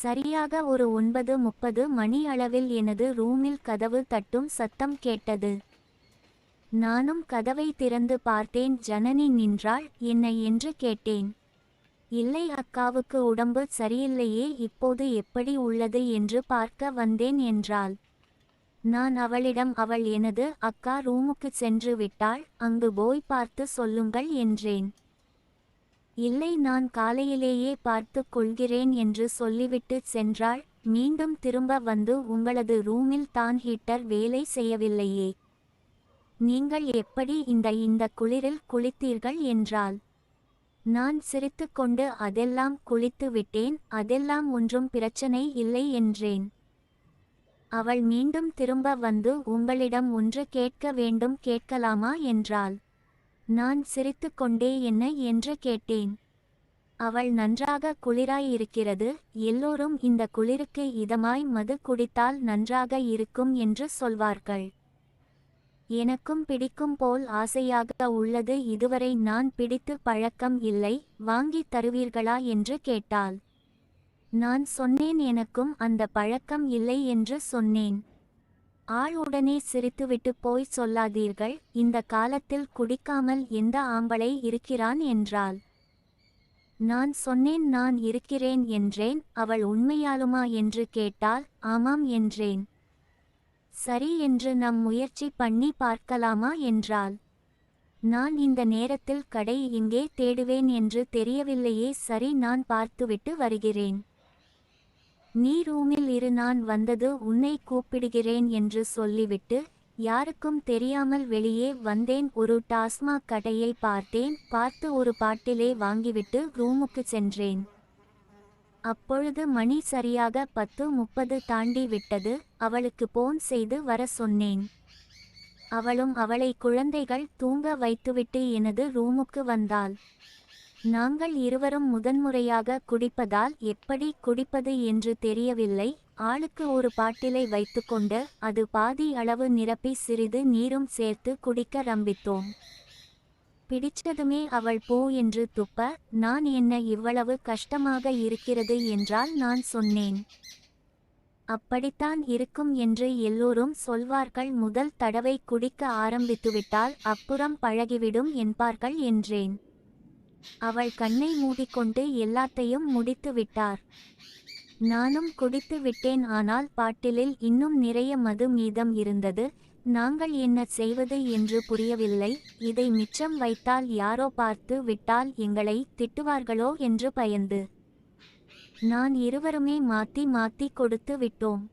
சரியாக ஒரு 9:30 மணி அளவில் எனது ரூமில் கதவு தட்டும் சத்தம் கேட்டது. நானும் கதவை திறந்து பார்த்தேன். ஜனனி நின்றாள். என்ன என்று கேட்டேன். இல்லை, அக்காவுக்கு உடம்பு சரியில்லையே, இப்போது எப்படி உள்ளது என்று பார்க்க வந்தேன் என்றாள். நான் அவளிடம் அவள் எனது அக்கா ரூமுக்கு சென்று விட்டாள், அங்கு போய் பார்த்து சொல்லுங்கள் என்றேன். இல்லை, நான் காலையிலேயே பார்த்து கொள்கிறேன் என்று சொல்லிவிட்டு சென்றாள். மீண்டும் திரும்ப வந்து உங்களது ரூமில் தான் ஹீட்டர் வேலை செய்யவில்லையே, நீங்கள் எப்படி இந்த குளிரில் குளித்தீர்கள் என்றாள். நான் சிரித்துக்கொண்டு அதெல்லாம் குளித்து விட்டேன், அதெல்லாம் ஒன்றும் பிரச்சனை இல்லை என்றேன். அவள் மீண்டும் திரும்ப வந்து உங்களிடம் ஒன்று கேட்க வேண்டும், கேட்கலாமா என்றாள். நான் சிரித்துக்கொண்டே என்ன என்று கேட்டேன். அவள் நன்றாக குளிராயிருக்கிறது, எல்லோரும் இந்த குளிருக்கு இதமாய் மது குடித்தால் நன்றாக இருக்கும் என்று சொல்வார்கள். எனக்கும் பிடிக்கும் போல் ஆசையாக உள்ளது, இதுவரை நான் பிடித்து பழக்கம் இல்லை, வாங்கி தருவீர்களா என்று கேட்டாள். நான் சொன்னேன் எனக்கும் அந்த பழக்கம் இல்லை என்று சொன்னேன். ஆள் உடனே சிரித்துவிட்டு போய் சொல்லாதீர்கள், இந்த காலத்தில் குடிக்காமல் எந்த ஆம்பளை இருக்கிறான் என்றாள். நான் சொன்னேன் நான் இருக்கிறேன் என்றேன். அவள் உண்மையாலுமா என்று கேட்டாள். ஆமாம் என்றேன். சரி என்று நம் முயற்சி பண்ணி பார்க்கலாமா என்றாள். நான் இந்த நேரத்தில் கடை இங்கே தேடுவேன் என்று தெரியவில்லையே, சரி நான் பார்த்துவிட்டு வருகிறேன். நீ ரூமில் இரு, நான் வந்தது உன்னை கூப்பிடுகிறேன் என்று சொல்லிவிட்டு யாருக்கும் தெரியாமல் வெளியே வந்தேன். ஒரு டாஸ்மாக் கடையை பார்த்தேன். பார்த்து ஒரு பாட்டிலே வாங்கிவிட்டு ரூமுக்கு சென்றேன். அப்பொழுது மணி சரியாக 10:30 தாண்டி விட்டது. அவளுக்கு போன் செய்து வர சொன்னேன். அவளும் அவளை குழந்தைகள் தூங்க வைத்துவிட்டு எனது ரூமுக்கு வந்தாள். நாங்கள் இருவரும் முதன்முறையாக குடிப்பதால் எப்படி குடிப்பது என்று தெரியவில்லை. ஆளுக்கு ஒரு பாட்டிலை வைத்துக்கொண்டு அது பாதி அளவு நிரப்பி சிறிது நீரும் சேர்த்து குடிக்க ஆரம்பித்தோம். பிடிச்சதுமே அவள் போ என்று துப்ப, நான் என்ன இவ்வளவு கஷ்டமாக இருக்கிறது என்றால் நான் சொன்னேன். அப்படித்தான் இருக்கும் என்று எல்லோரும் சொல்வார்கள், முதல் தடவை குடிக்க ஆரம்பித்துவிட்டால் அப்புறம் பழகிவிடும் என்பார்கள் என்றேன். அவள் கண்ணை மூடிக்கொண்டு எல்லாத்தையும் முடித்து விட்டார். நானும் குடித்து விட்டேன். ஆனால் பாட்டிலில் இன்னும் நிறைய மது மீதம் இருந்தது. நாங்கள் என்ன செய்வது என்று புரியவில்லை. இதை மிச்சம் வைத்தால் யாரோ பார்த்து விட்டால் எங்களை திட்டுவார்களோ என்று பயந்து நான் இருவருமே மாத்தி மாத்தி கொடுத்து விட்டோம்.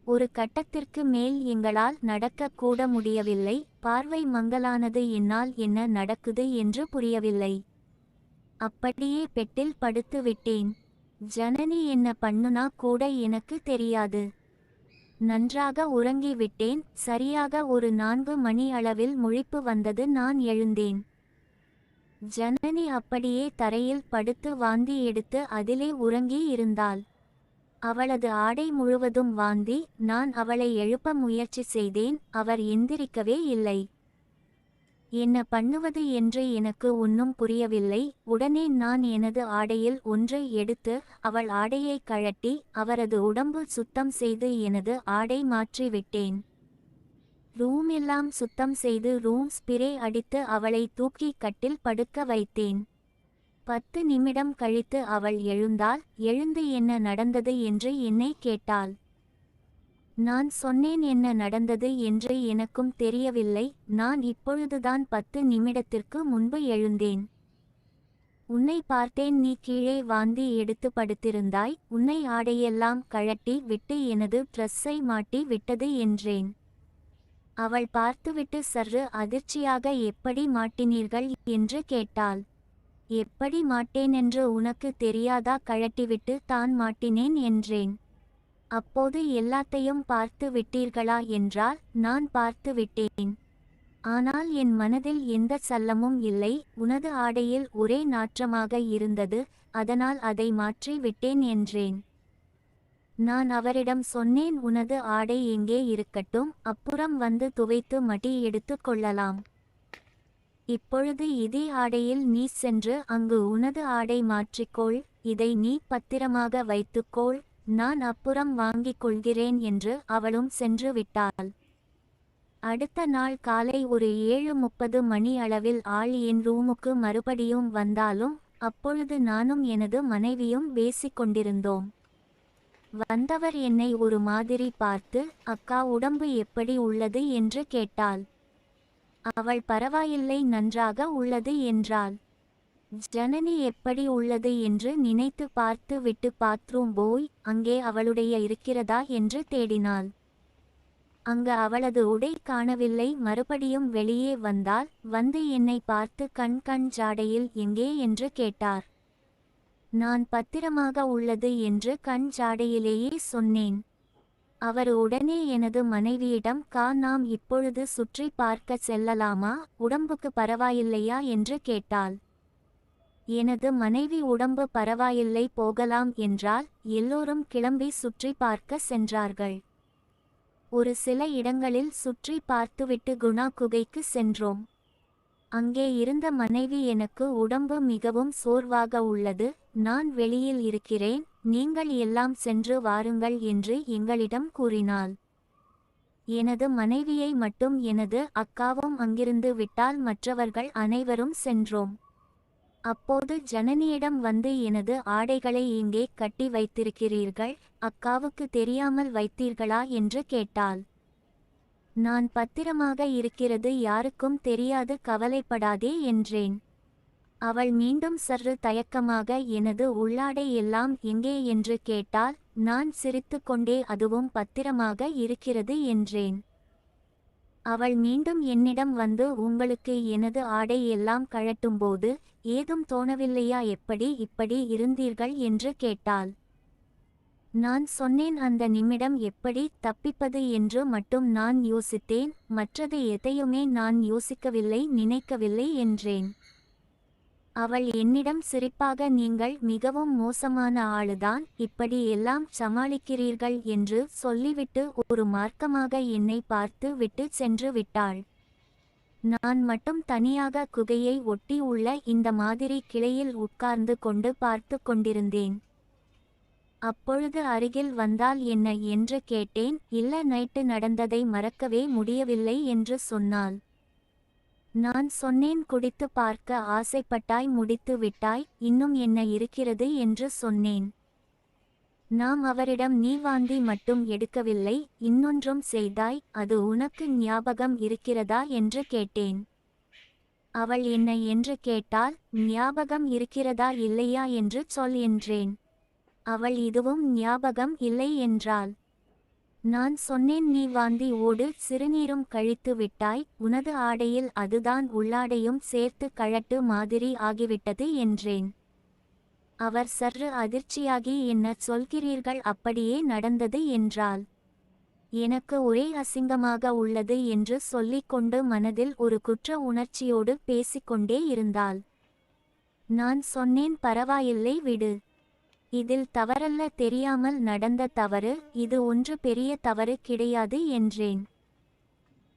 ஒரு கட்டத்திற்கு மேல் எங்களால் நடக்க கூட முடியவில்லை. பார்வை மங்கலானது. என்னால் என்ன நடக்குது என்று புரியவில்லை. அப்படியே பெட்டில் படுத்து விட்டேன். ஜனனி என்ன பண்ணுனா கூட எனக்கு தெரியாது. நன்றாக உறங்கி விட்டேன். சரியாக ஒரு 4 மணி அளவில் முழிப்பு வந்தது. நான் எழுந்தேன். ஜனனி அப்படியே தரையில் படுத்து வாந்தி எடுத்து அதிலே உறங்கி இருந்தாள். அவளது ஆடை முழுவதும் வாந்தி. நான் அவளை எழுப்ப முயற்சி செய்தேன். அவர் எந்திரிக்கவே இல்லை. என்ன பண்ணுவது என்று எனக்கு ஒன்றும் புரியவில்லை. உடனே நான் எனது ஆடையில் ஒன்று எடுத்து அவள் ஆடையை கழட்டி அவரது உடம்பு சுத்தம் செய்து எனது ஆடை மாற்றி விட்டேன். ரூம் எல்லாம் சுத்தம் செய்து ரூம் ஸ்பிரே அடித்து அவளை தூக்கி கட்டில் படுக்க வைத்தேன். 10 நிமிடம் கழித்து அவள் எழுந்தாள். எழுந்து என்ன நடந்தது என்று என்னை கேட்டாள். நான் சொன்னேன் என்ன நடந்தது என்று எனக்கும் தெரியவில்லை. நான் இப்பொழுதுதான் 10 நிமிடத்திற்கு முன்பு எழுந்தேன். உன்னை பார்த்தேன், நீ கீழே வாந்தி எடுத்து படுத்திருந்தாய். உன்னை ஆடையெல்லாம் கழட்டி விட்டு எனது ட்ரெஸ்ஸை மாட்டி விட்டது என்றேன். அவள் பார்த்துவிட்டு சற்று அதிர்ச்சியாக எப்படி மாட்டினீர்கள் என்று கேட்டாள். எப்படி மாட்டேனென்று உனக்கு தெரியாதா? கழட்டிவிட்டு தான் மாட்டினேன் என்றேன். அப்போது எல்லாத்தையும் பார்த்து விட்டீர்களா என்றால். நான் பார்த்து விட்டேன். ஆனால் என் மனதில் எந்த சல்லமும் இல்லை. உனது ஆடையில் ஒரே நாற்றமாக இருந்தது, அதனால் அதை மாற்றி விட்டேன் என்றேன். நான் அவரிடம் சொன்னேன், உனது ஆடை எங்கே இருக்கட்டும், அப்புறம் வந்து துவைத்து மடி எடுத்து கொள்ளலாம். இப்பொழுது இதே ஆடையில் நீ சென்று அங்கு உனது ஆடை மாற்றிக்கொள். இதை நீ பத்திரமாக வைத்துக்கொள். நான் அப்புறம் வாங்கிக் கொள்கிறேன் என்று அவளும் சென்று விட்டாள். அடுத்த நாள் காலை ஒரு 7:30 மணி அளவில் ஆள் என் ரூமுக்கு மறுபடியும் வந்தாலும் அப்பொழுது நானும் எனது மனைவியும் பேசிக் கொண்டிருந்தோம். வந்தவர் என்னை ஒரு மாதிரி பார்த்து, அக்கா உடம்பு எப்படி உள்ளது என்று கேட்டாள். அவள் பரவாயில்லை, நன்றாக உள்ளது என்றாள். ஜனனி எப்படி உள்ளது என்று நினைத்து பார்த்து விட்டு பாத்ரூம் போய் அங்கே அவளுடைய இருக்கிறதா என்று தேடினாள். அங்கு அவளது உடை காணவில்லை. மறுபடியும் வெளியே வந்தாள். வந்து என்னை பார்த்து கண் ஜாடையில் எங்கே என்று கேட்டார். நான் பத்திரமாக உள்ளது என்று கண் ஜாடையிலேயே சொன்னேன். அவர் உடனே எனது மனைவியிடம், நாம் இப்பொழுது சுற்றி பார்க்க செல்லலாமா, உடம்புக்கு பரவாயில்லையா என்று கேட்டாள். எனது மனைவி உடம்பு பரவாயில்லை, போகலாம் என்றால் எல்லோரும் கிளம்பி சுற்றி பார்க்க சென்றார்கள். ஒரு சில இடங்களில் சுற்றி பார்த்துவிட்டு குணா குகைக்கு சென்றோம். அங்கே இருந்த மனைவி, எனக்கு உடம்பு மிகவும் சோர்வாக உள்ளது, நான் வெளியில் இருக்கிறேன், நீங்கள் எல்லாம் சென்று வாருங்கள் என்று எங்களிடம் கூறினாள். எனது மனைவியை மட்டும் எனது அக்காவும் அங்கிருந்து விட்டால் மற்றவர்கள் அனைவரும் சென்றோம். அப்போது ஜனனியிடம் வந்து, எனது ஆடைகளை இங்கே கட்டி வைத்திருக்கிறீர்கள், அக்காவுக்கு தெரியாமல் வைத்தீர்களா என்று கேட்டாள். நான் பத்திரமாக இருக்கிறது, யாருக்கும் தெரியாது, கவலைப்படாதே என்றேன். அவள் மீண்டும் சற்று தயக்கமாக, எனது உள்ளாடை எல்லாம் எங்கே என்று கேட்டால் நான் சிரித்து கொண்டே, அதுவும் பத்திரமாக இருக்கிறது என்றேன். அவள் மீண்டும் என்னிடம் வந்து, உங்களுக்கு எனது ஆடை எல்லாம் கழட்டும்போது ஏதும் தோணவில்லையா, இப்படி இருந்தீர்கள் என்று கேட்டாள். நான் சொன்னேன், அந்த நிமிடம் எப்படி தப்பிப்பது என்று மட்டும் நான் யோசித்தேன், மற்றது எதையுமே நான் யோசிக்கவில்லை, நினைக்கவில்லை என்றேன். அவள் என்னிடம் சிரிப்பாக, நீங்கள் மிகவும் மோசமான ஆளுதான், இப்படி எல்லாம் சமாளிக்கிறீர்கள் என்று சொல்லிவிட்டு ஒரு மார்க்கமாக என்னை பார்த்து விட்டு சென்று விட்டாள். நான் மட்டும் தனியாக குகையை ஒட்டி உள்ள இந்த மாதிரி கிளையில் உட்கார்ந்து கொண்டு பார்த்து கொண்டிருந்தேன். அப்பொழுது அருகில் வந்தால், என்ன என்று கேட்டேன். இல்ல, நைட்டு நடந்ததை மறக்கவே முடியவில்லை என்று சொன்னாள். நான் சொன்னேன், குடித்து பார்க்க ஆசைப்பட்டாய், முடித்து விட்டாய், இன்னும் என்ன இருக்கிறது என்று சொன்னேன். நாம் அவரிடம், நீ வாந்தி மட்டும் எடுக்கவில்லை, இன்னொன்றும் செய்தாய், அது உனக்கு ஞாபகம் இருக்கிறதா என்று கேட்டேன். அவள் என்ன என்று கேட்டால், ஞாபகம் இருக்கிறதா இல்லையா என்று சொல் என்றேன். அவள் இதுவும் ஞாபகம் இல்லை என்றாள். நான் சொன்னேன், நீ வாந்தி ஓடு சிறுநீரும் கழித்து விட்டாய், உனது ஆடையில் அதுதான் உள்ளாடையும் சேர்த்து கழட்டு மாதிரி ஆகிவிட்டது என்றேன். அவர் சற்று அதிர்ச்சியாகி, என்ன சொல்கிறீர்கள், அப்படியே நடந்தது என்றாள். எனக்கு ஒரே அசிங்கமாக உள்ளது என்று சொல்லிக்கொண்டு மனதில் ஒரு குற்ற உணர்ச்சியோடு பேசிக்கொண்டே இருந்தாள். நான் சொன்னேன், பரவாயில்லை விடு, இதில் தவறல்ல, தெரியாமல் நடந்த தவறு, இது ஒன்று பெரிய தவறு கிடையாது என்றேன்.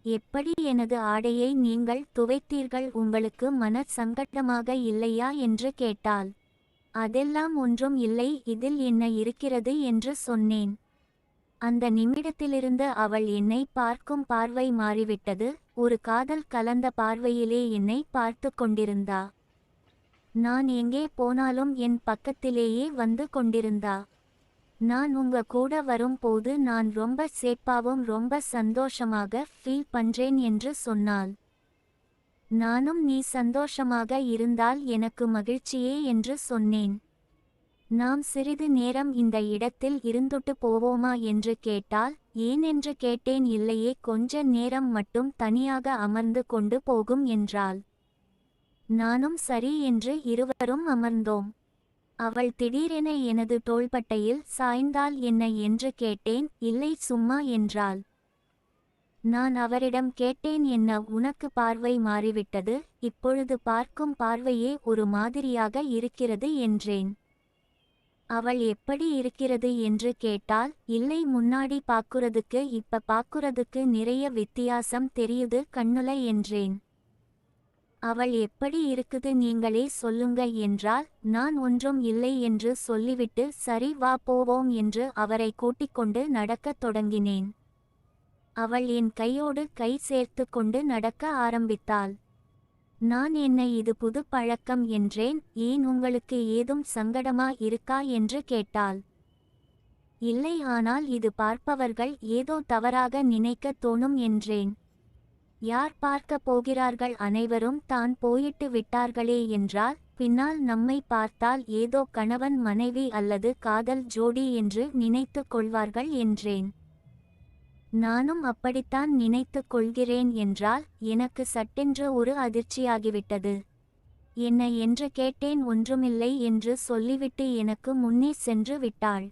எப்படி எனது ஆடையை நீங்கள் துவைத்தீர்கள், உங்களுக்கு மன சங்கடமாக இல்லையா என்று கேட்டாள். அதெல்லாம் ஒன்றும் இல்லை, இதில் என்ன இருக்கிறது என்று சொன்னேன். அந்த நிமிடத்திலிருந்து அவள் என்னை பார்க்கும் பார்வை மாறிவிட்டது. ஒரு காதல் கலந்த பார்வையிலே என்னை பார்த்து கொண்டிருந்தா. நான் எங்கே போனாலும் என் பக்கத்திலேயே வந்து கொண்டிருந்தா. நான் உங்க கூட வரும் போது நான் ரொம்ப சேப்பாவும் ரொம்ப சந்தோஷமாக ஃபீல் பண்றேன் என்று சொன்னாள். நானும், நீ சந்தோஷமாக இருந்தால் எனக்கு மகிழ்ச்சியே என்று சொன்னேன். நாம் சிறிது நேரம் இந்த இடத்தில் இருந்துட்டு போவோமா என்று கேட்டால், ஏன் என்று கேட்டேன். இல்லையே, கொஞ்ச நேரம் மட்டும் தனியாக அமர்ந்து கொண்டு போகும் என்றாள். நானும் சரி என்று இருவரும் அமர்ந்தோம். அவள் திடீரென எனது தோள்பட்டையில் சாய்ந்தால், என்ன என்று கேட்டேன். இல்லை, சும்மா என்றாள். நான் அவரிடம் கேட்டேன், என்ன உனக்கு பார்வை மாறிவிட்டது, இப்பொழுது பார்க்கும் பார்வையே ஒரு மாதிரியாக இருக்கிறது என்றேன். அவள் எப்படி இருக்கிறது என்று கேட்டால், இல்லை, முன்னாடி பாக்குறதுக்கு இப்ப பாக்குறதுக்கு நிறைய வித்தியாசம் தெரியுது கண்ணுல என்றேன். அவள் எப்படி இருக்குது நீங்களே சொல்லுங்க என்றால், நான் ஒன்றும் இல்லை என்று சொல்லிவிட்டு சரி வா போவோம் என்று அவரை கூட்டிக்கொண்டு நடக்கத் தொடங்கினேன். அவள் என் கையோடு கை சேர்த்து கொண்டு நடக்க ஆரம்பித்தாள். நான் என்ன இது புது பழக்கம் என்றேன். ஏன் உங்களுக்கு ஏதும் சங்கடமா இருக்கா என்று கேட்டாள். இல்லை, ஆனால் இது பார்ப்பவர்கள் ஏதோ தவறாக நினைக்க தோணும் என்றேன். யார் பார்க்க போகிறார்கள், அனைவரும் தான் போயிட்டு விட்டார்களே என்றால் பின்னால் நம்மை பார்த்தால் ஏதோ கணவன் மனைவி அல்லது காதல் ஜோடி என்று நினைத்து கொள்வார்கள் என்றேன். நானும் அப்படித்தான் நினைத்து கொள்கிறேன் என்றால் எனக்கு சட்டென்று ஒரு அதிர்ச்சியாகிவிட்டது. என்ன என்று கேட்டேன். ஒன்றுமில்லை என்று சொல்லிவிட்டு எனக்கு முன்னே சென்று விட்டாள்.